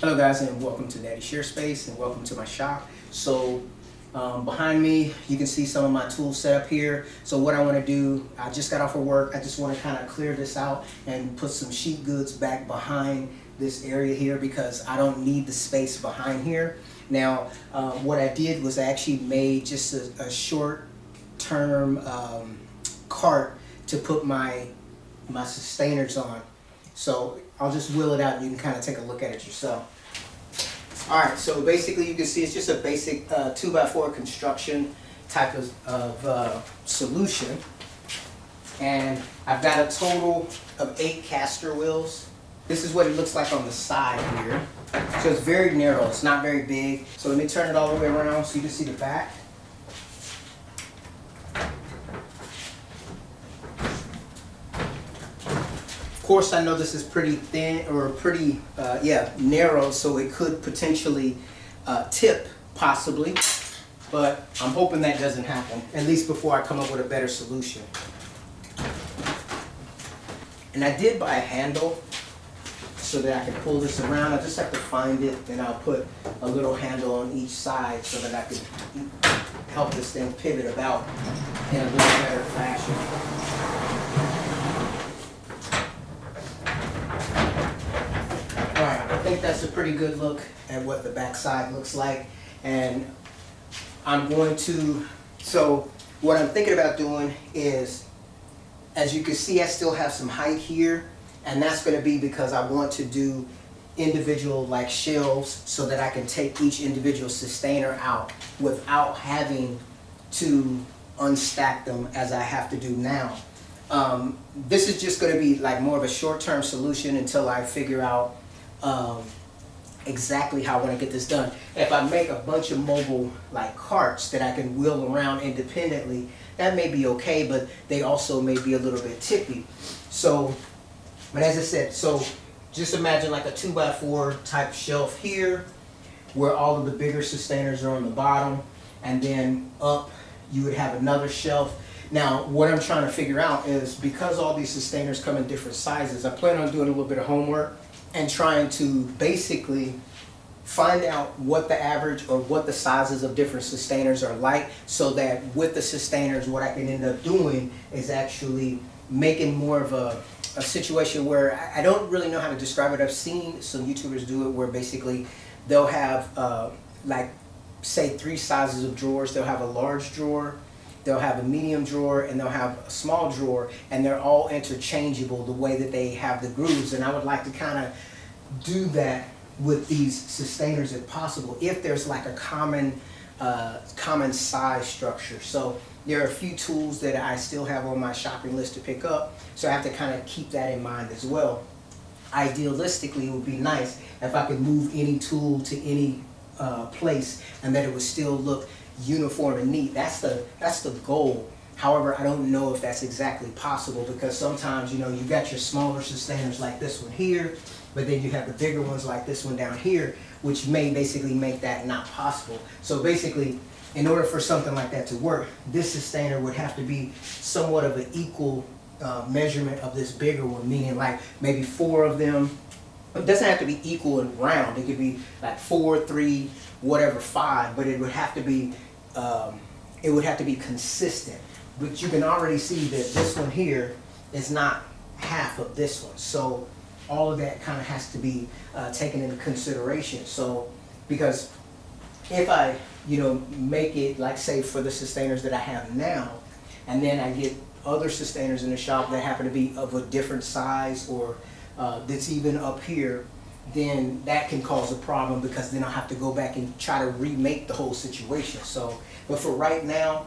Hello guys, and welcome to Daddy Share Space, and welcome to my shop. So behind me you can see some of my tools set up here. So what I want to do, I just got off of work, I just want to kind of clear this out and put some sheet goods back behind this area here because I don't need the space behind here. Now what I did was I actually made just a short term cart to put my sustainers on. So I'll just wheel it out and you can kind of take a look at it yourself. Alright, so basically you can see it's just a basic 2x4 construction type of solution. And I've got a total of 8 caster wheels. This is what it looks like on the side here. So it's very narrow, it's not very big. So let me turn it all the way around so you can see the back. Of course, I know this is pretty thin or pretty narrow, so it could potentially tip possibly, but I'm hoping that doesn't happen, at least before I come up with a better solution. And I did buy a handle so that I can pull this around. I just have to find it, and I'll put a little handle on each side so that I can help this thing pivot about in a little better fashion. Alright, I think that's a pretty good look at what the back side looks like. And I'm going to, so what I'm thinking about doing is, as you can see, I still have some height here, and that's going to be because I want to do individual like shelves so that I can take each individual sustainer out without having to unstack them as I have to do now. This is just going to be like more of a short-term solution until I figure out exactly how I want to get this done. If I make a bunch of mobile like carts that I can wheel around independently, that may be okay, but they also may be a little bit tippy. So, but as I said, so just imagine like a 2x4 type shelf here where all of the bigger sustainers are on the bottom, and then up you would have another shelf. Now, what I'm trying to figure out is, because all these sustainers come in different sizes, I plan on doing a little bit of homework and trying to basically find out what the average or what the sizes of different sustainers are like, so that with the sustainers what I can end up doing is actually making more of a situation where I don't really know how to describe it. I've seen some YouTubers do it where basically they'll have like say 3 sizes of drawers. They'll have a large drawer, they'll have a medium drawer, and they'll have a small drawer, and they're all interchangeable the way that they have the grooves. And I would like to kind of do that with these sustainers if possible, if there's like a common size structure. So there are a few tools that I still have on my shopping list to pick up, so I have to kind of keep that in mind as well. Idealistically, it would be nice if I could move any tool to any place and that it would still look uniform and neat. That's the goal. However, I don't know if that's exactly possible, because sometimes, you know, you got your smaller sustainers like this one here, but then you have the bigger ones like this one down here, which may basically make that not possible. So basically, in order for something like that to work, this sustainer would have to be somewhat of an equal measurement of this bigger one, meaning like maybe 4 of them. It doesn't have to be equal and round. It could be like 4, 3, whatever, 5, but it would have to be consistent. But you can already see that this one here is not half of this one. So all of that kind of has to be taken into consideration. So, because if I, make it like, say, for the sustainers that I have now, and then I get other sustainers in the shop that happen to be of a different size, or that's even up here, then that can cause a problem, because then I'll have to go back and try to remake the whole situation. So, but for right now,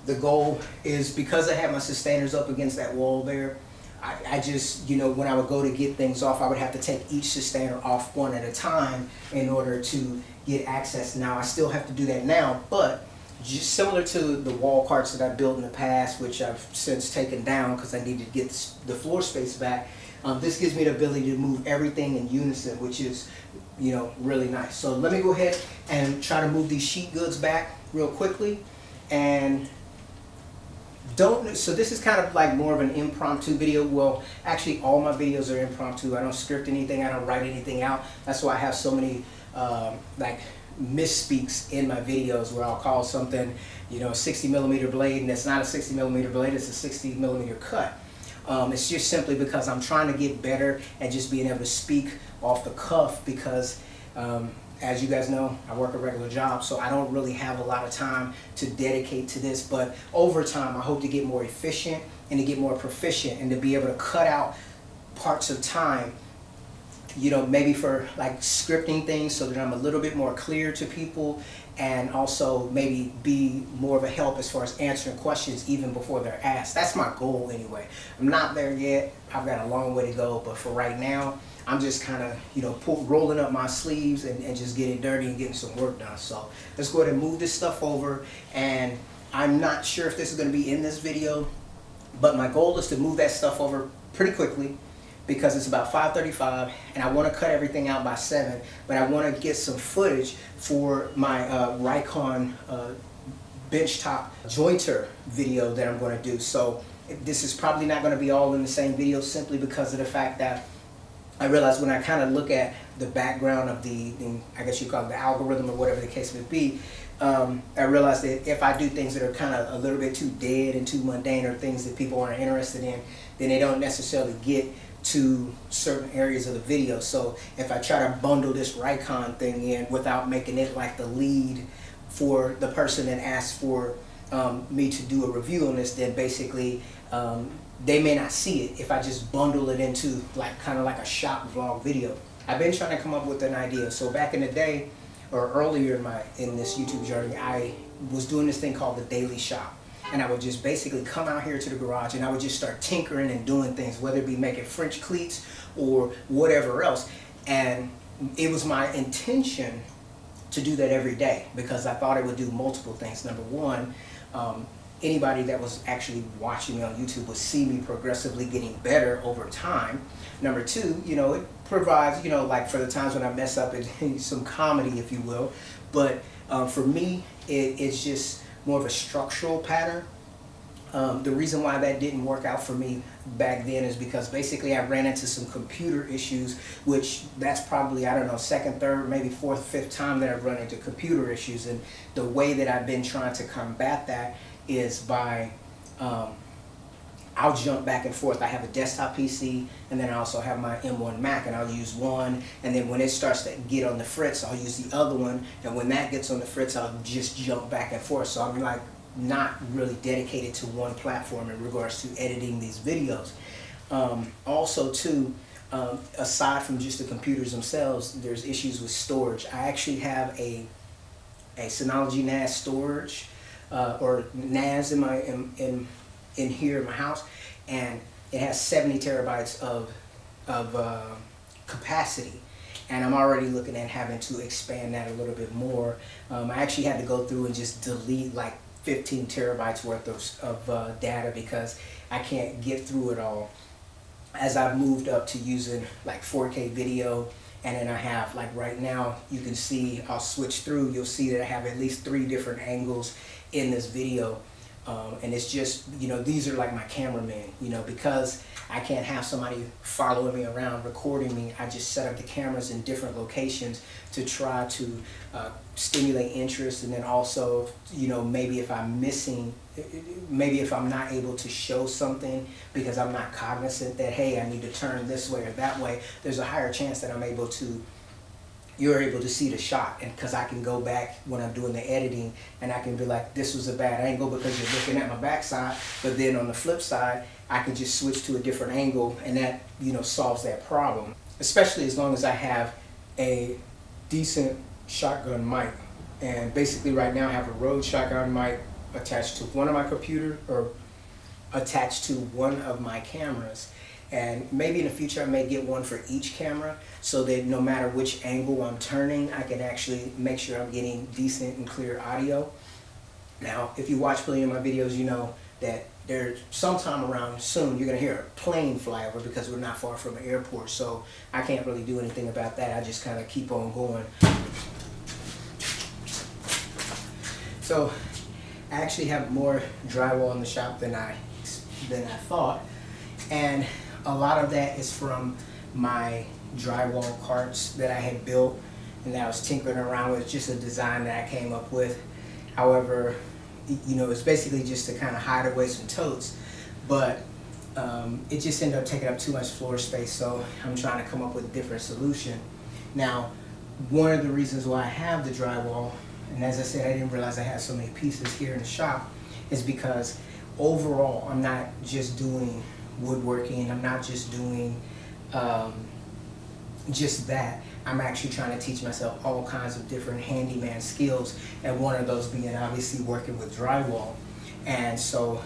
the goal is, because I have my sustainers up against that wall there, I just, when I would go to get things off, I would have to take each sustainer off one at a time in order to get access. Now, I still have to do that now, but just similar to the wall carts that I built in the past, which I've since taken down because I needed to get the floor space back, this gives me the ability to move everything in unison, which is, really nice. So let me go ahead and try to move these sheet goods back real quickly, and So this is kind of like more of an impromptu video. Well, actually all my videos are impromptu. I don't script anything, I don't write anything out. That's why I have so many like misspeaks in my videos where I'll call something, you know, a 60mm blade, and it's not a 60mm blade, it's a 60mm cut. It's just simply because I'm trying to get better at just being able to speak off the cuff, because as you guys know, I work a regular job, so I don't really have a lot of time to dedicate to this. But over time, I hope to get more efficient and to get more proficient and to be able to cut out parts of time, you know, maybe for like scripting things so that I'm a little bit more clear to people, and also maybe be more of a help as far as answering questions even before they're asked. That's my goal anyway. I'm not there yet. I've got a long way to go, but for right now, I'm just kind of, you know, rolling up my sleeves and just getting dirty and getting some work done. So let's go ahead and move this stuff over. And I'm not sure if this is going to be in this video, but my goal is to move that stuff over pretty quickly, because it's about 5:35 and I want to cut everything out by 7, but I want to get some footage for my Rikon benchtop jointer video that I'm going to do. So this is probably not going to be all in the same video, simply because of the fact that I realized when I kind of look at the background of I guess you call it the algorithm or whatever the case may be, I realized that if I do things that are kind of a little bit too dead and too mundane, or things that people aren't interested in, then they don't necessarily get to certain areas of the video. So if I try to bundle this Rikon thing in without making it like the lead for the person that asked for me to do a review on this, then basically they may not see it if I just bundle it into like kind of like a shop vlog video. I've been trying to come up with an idea. So back in the day, or earlier in this YouTube journey, I was doing this thing called the Daily Shop. And I would just basically come out here to the garage and I would just start tinkering and doing things, whether it be making French cleats or whatever else. And it was my intention to do that every day, because I thought it would do multiple things. Number one, anybody that was actually watching me on YouTube would see me progressively getting better over time. Number two, you know, it provides, you know, like for the times when I mess up, some comedy, if you will. But for me, it's just more of a structural pattern. The reason why that didn't work out for me back then is because basically I ran into some computer issues, which that's probably, I don't know, second, third, maybe fourth, fifth time that I've run into computer issues. And the way that I've been trying to combat that is by, I'll jump back and forth. I have a desktop PC, and then I also have my M1 Mac, and I'll use one, and then when it starts to get on the fritz, I'll use the other one, and when that gets on the fritz, I'll just jump back and forth. So I'm like not really dedicated to one platform in regards to editing these videos. Also too, aside from just the computers themselves, there's issues with storage. I actually have a Synology NAS storage, or NAS in here in my house, and it has 70 terabytes of capacity, and I'm already looking at having to expand that a little bit more. I actually had to go through and just delete like 15 terabytes worth of data, because I can't get through it all. As I've moved up to using like 4K video, and then I have, like right now, you can see, I'll switch through, you'll see that I have at least 3 different angles in this video. And it's just, you know, these are like my cameramen, you know, because I can't have somebody following me around recording me. I just set up the cameras in different locations to try to stimulate interest, and then also, you know, maybe if I'm missing, maybe if I'm not able to show something because I'm not cognizant that, hey, I need to turn this way or that way, there's a higher chance that you're able to see the shot, and because I can go back when I'm doing the editing and I can be like, this was a bad angle because you're looking at my backside, but then on the flip side, I can just switch to a different angle, and that, you know, solves that problem. Especially as long as I have a decent shotgun mic. And basically right now I have a Rode shotgun mic attached to one of my computer, or attached to one of my cameras. And maybe in the future I may get one for each camera, so that no matter which angle I'm turning, I can actually make sure I'm getting decent and clear audio. Now, if you watch plenty of my videos, you know that there's sometime around soon you're going to hear a plane fly over, because we're not far from an airport, so I can't really do anything about that. I just kind of keep on going. So I actually have more drywall in the shop than I thought, and a lot of that is from my drywall carts that I had built and that I was tinkering around with. Just a design that I came up with. However, you know, it's basically just to kind of hide away some totes, but it just ended up taking up too much floor space, so I'm trying to come up with a different solution. Now, one of the reasons why I have the drywall, and as I said, I didn't realize I had so many pieces here in the shop, is because overall I'm not just doing woodworking, I'm not just doing just that. I'm actually trying to teach myself all kinds of different handyman skills, and one of those being obviously working with drywall. And so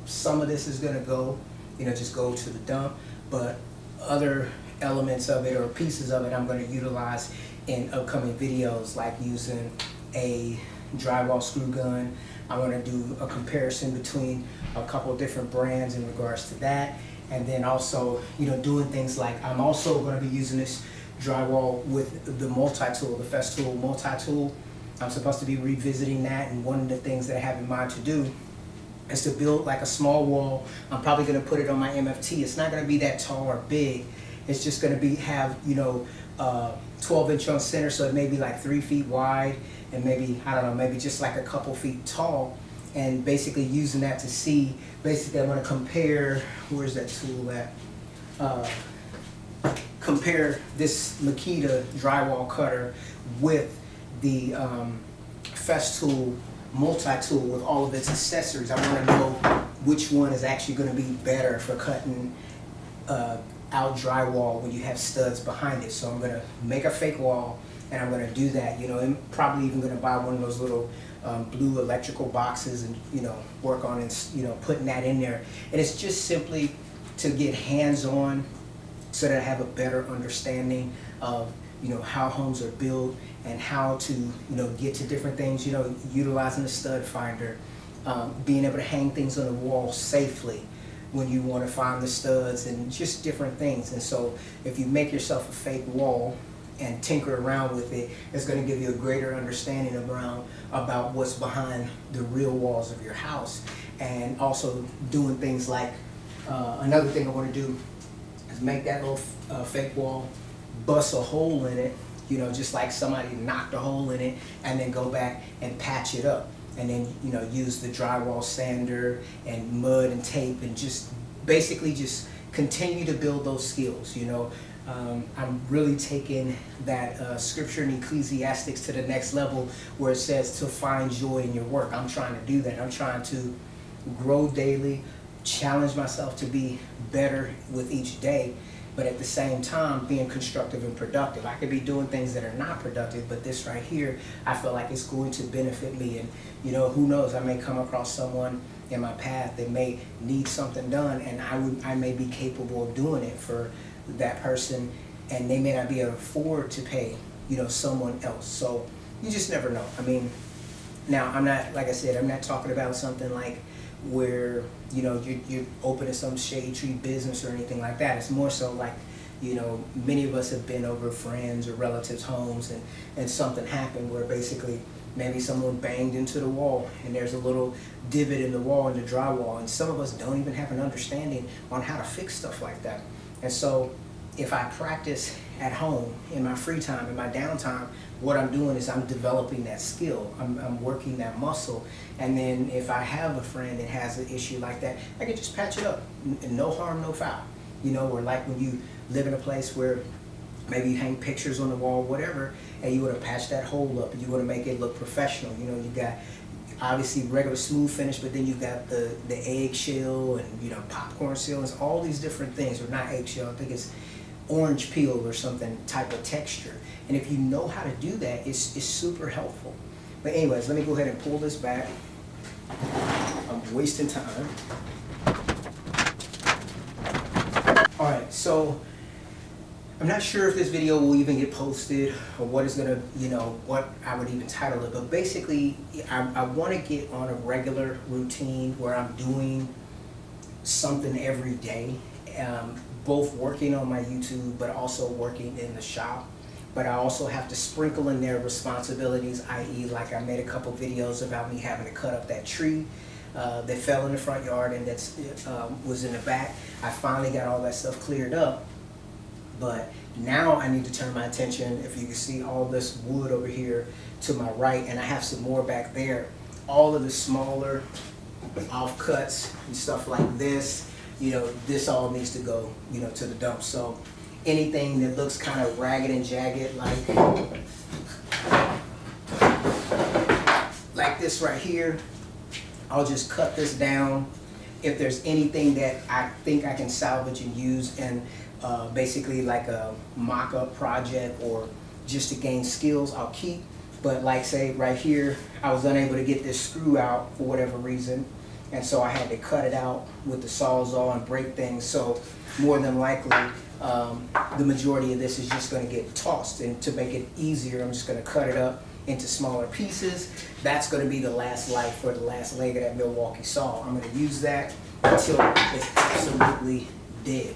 some of this is going to go, you know, just go to the dump, but other elements of it or pieces of it I'm going to utilize in upcoming videos, like using a drywall screw gun. I'm going to do a comparison between a couple of different brands in regards to that, and then also, you know, doing things like, I'm also going to be using this drywall with the multi-tool, the Festool multi-tool. I'm supposed to be revisiting that, and one of the things that I have in mind to do is to build like a small wall. I'm probably going to put it on my MFT. It's not going to be that tall or big. It's just going to have, you know, 12-inch on center, so it may be like 3 feet wide, and maybe, I don't know, maybe just like a couple feet tall, and basically using that to see, basically I'm going to compare, where's that tool at? Compare this Makita drywall cutter with the Festool multi-tool with all of its accessories. I want to know which one is actually going to be better for cutting out drywall when you have studs behind it. So I'm going to make a fake wall, and I'm going to do that. You know, I'm probably even going to buy one of those little blue electrical boxes and, you know, work on it, you know, putting that in there. And it's just simply to get hands-on, so that I have a better understanding of, you know, how homes are built and how to, you know, get to different things, you know, utilizing the stud finder, being able to hang things on the wall safely when you want to find the studs, and just different things. And so if you make yourself a fake wall and tinker around with it, it's going to give you a greater understanding about what's behind the real walls of your house. And also doing things like, another thing I want to do is make that little fake wall, bust a hole in it, you know, just like somebody knocked a hole in it, and then go back and patch it up. And then, you know, use the drywall sander and mud and tape, and just basically just continue to build those skills, you know. I'm really taking that scripture in Ecclesiastes to the next level, where it says to find joy in your work. I'm trying to do that. I'm trying to grow daily, challenge myself to be better with each day, but at the same time being constructive and productive. I could be doing things that are not productive, but this right here, I feel like it's going to benefit me. And, you know, who knows, I may come across someone in my path that may need something done, and I may be capable of doing it for that person, and they may not be able to afford to pay, you know, someone else. So you just never know. I mean, now I'm not, like I said, I'm not talking about something like where, you know, you're opening some shade tree business or anything like that. It's more so like, you know, many of us have been over friends or relatives' homes, and something happened where basically maybe someone banged into the wall, and there's a little divot in the wall, in the drywall, and some of us don't even have an understanding on how to fix stuff like that. And so if I practice at home in my free time, in my downtime, what I'm doing is I'm developing that skill. I'm working that muscle. And then if I have a friend that has an issue like that, I can just patch it up. No harm, no foul. You know, or like when you live in a place where maybe you hang pictures on the wall, whatever, and you want to patch that hole up, and you want to make it look professional. You know, you got obviously regular smooth finish, but then you got the eggshell and, you know, popcorn sealings, all these different things, or not eggshell, I think it's orange peel or something type of texture. And if you know how to do that, it's super helpful. But anyways, let me go ahead and pull this back. I'm wasting time. All right, so I'm not sure if this video will even get posted, or what is gonna, you know, what I would even title it, but basically I want to get on a regular routine where I'm doing something every day, both working on my YouTube but also working in the shop, but I also have to sprinkle in their responsibilities, i.e. like I made a couple videos about me having to cut up that tree that fell in the front yard and that's was in the back. I finally got all that stuff cleared up, but now I need to turn my attention, if you can see all this wood over here to my right, and I have some more back there. All of the smaller offcuts and stuff like this, you know, this all needs to go, you know, to the dump. So anything that looks kind of ragged and jagged, like this right here, I'll just cut this down. If there's anything that I think I can salvage and use in basically like a mock-up project or just to gain skills, I'll keep. But like say right here, I was unable to get this screw out for whatever reason, and so I had to cut it out with the Sawzall and break things. So more than likely, the majority of this is just going to get tossed, and to make it easier, I'm just going to cut it up into smaller pieces. That's going to be the last life for the last leg of that Milwaukee saw. I'm going to use that until it's absolutely dead.